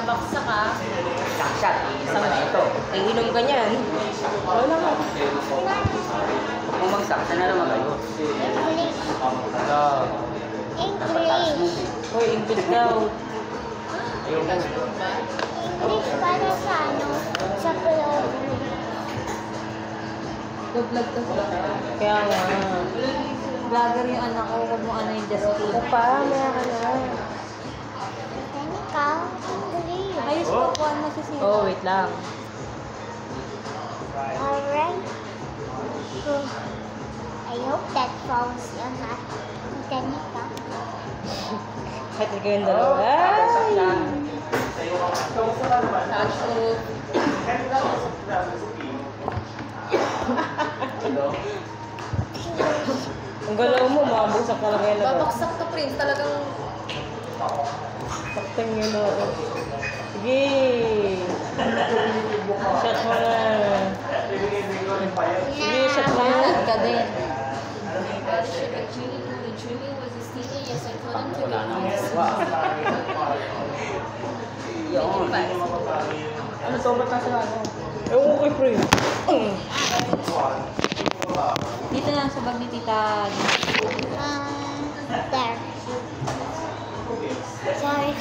nabaksa ka. Shot. Isang ito. Iinom ka niyan. Wala ka. Bumagsak, sana naman kayo. English. English. Hoy, English daw. English para sa ano? Sa vlog. Vlog to sila. Kaya nga. Vlogger yung anak ko, huwag mo ano yung just food. Ito pa, maya ka na. Ikaw, English. Ayos ko, kuhan na si Sina. Oh, wait lang. Alright. I hope that falls on that. Danica. Kahit ikaw yung dalawa. Ay! Ang galaw mo, mabagsak ka lang yan. Babaksak to, Prince. Talagang... Sakteng yun ako. Sige! Shot mo na. Sige, shot mo na. Mahal ka din. Ano to? Ba't nasa ano? Ewan ko kay Pre. Dito na sa bag ni Tita. There. Sorry.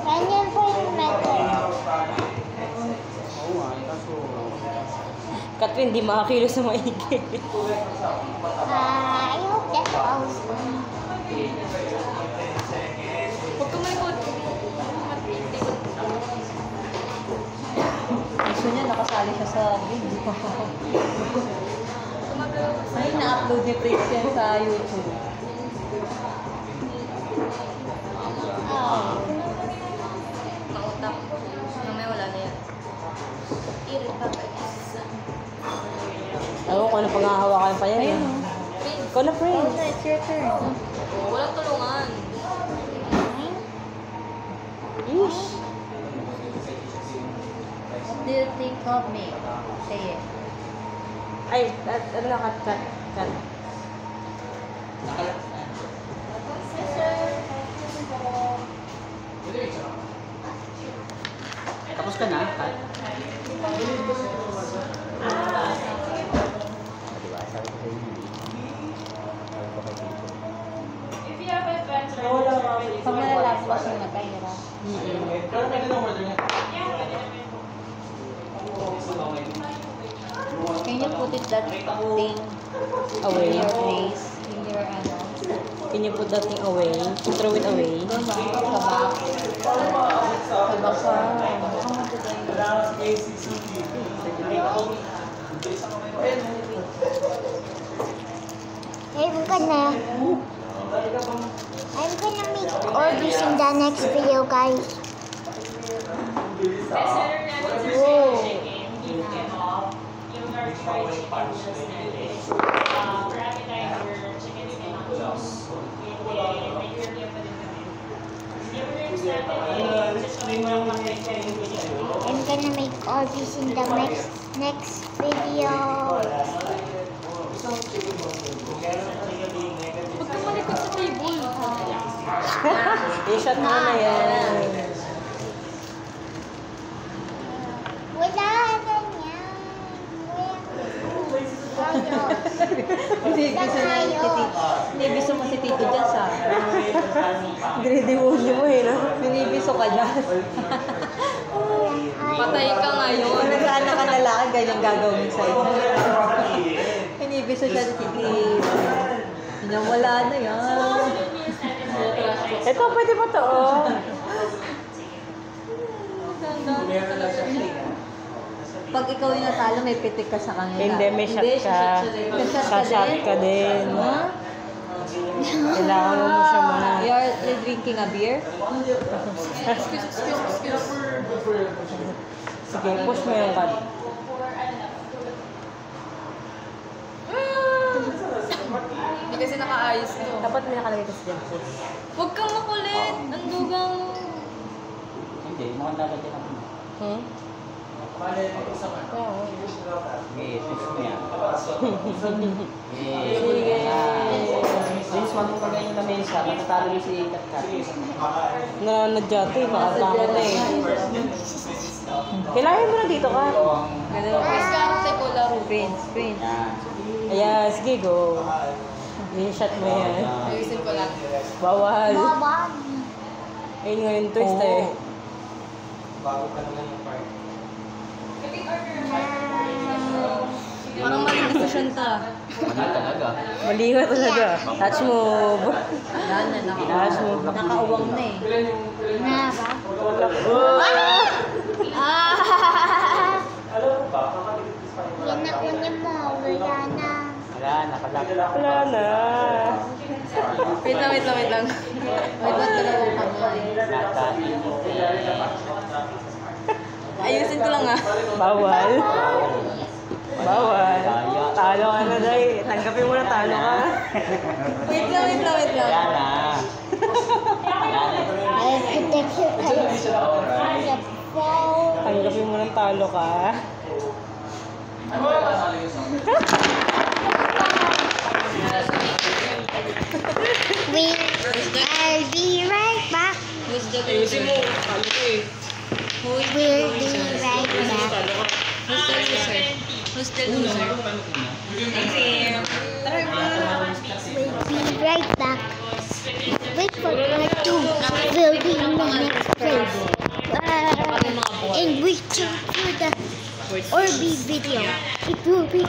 Ganyan po yung method. Catherine, di makakilos sa maigi. I hope that falls on. Huwag ka malikot. Gusto niya, nakasali siya sa video. Ay, na-upload ni Prince yan sa YouTube. Oh. Kautak. Mamaya wala na yan. Ewan ko ano pang-hahawakan pa yan. Ayun, Ikaw na, Prince. oh, it's your turn. Walang tulungan. Ish. What do you think of me? Say it. Ay, ano lang, cut. Tapos ka na, Kat? Pag nalalapos yung mata, hirap. Can you put it that thing Away. in your face? In your ano? Can you put that thing away? Throw it away. Doon ba? Sa back? Sa back sa... I'm gonna make all this in the next video, guys. I'm gonna make all this in the next video. Huwag ka malikot sa table. I-shot mo na yan. Wala ganyan. Binibiso mo si Tito Jazz, ha? Greedy mo eh, no? Binibiso ka dyan. Patay ka ngayon. Kung nagkaanak ka na lang, ganyan gagawin sa'yo. Binibiso siya si Tito. Wala na yan. Ito, pwede ba to, oh? Pag ikaw yung natalo, may pitik ka sa kanila. Hindi, may shot ka. Shot ka din. Huh? Kailangan mo siya muna. You're drinking a beer? Sige, push mo yung card. Hindi kasi nakaayos to. Dapat may nakalagay kasi dyan, push. Huwag kang makulit. Ang dugang... Hindi, makandala din ako. Hmm? Sige, push mo yan. Sige. Please, wag mo kagay yung lamesa. Matatalo niyo si Kat-Kat. Nananadya to eh. Makatama na eh. Kailangan mo na dito ka. Ganun. Diskarte ko laro. Prince. Yan. Ayan, sige, go. I-shot mo yan. Ayusin ko lang. Bawal. Baba. Ayun nga yung twist eh. Parang maling decision ta. Ano talaga? Mali nga talaga. Touch move. Yan na, Touch move. nakauwang na eh. Na ba? Yan na unin mo. Wala na. Wala, nakalak. Wala na. Wait lang. Wait, ba't dalawa kamay? Ayusin ko lang ah. Bawal. Bawal. Talo ka na, Day. Tanggapin mo na talo ka. Wait lang. Wala na. Architecture kayo. Sa phone. Tanggapin mo ng talo ka. I'll be right back. Who's the loser? We'll be right back. Who's the loser? We'll be right back. Wait for part 2. We'll be in the next place. And wait till for the Orbi video. It will be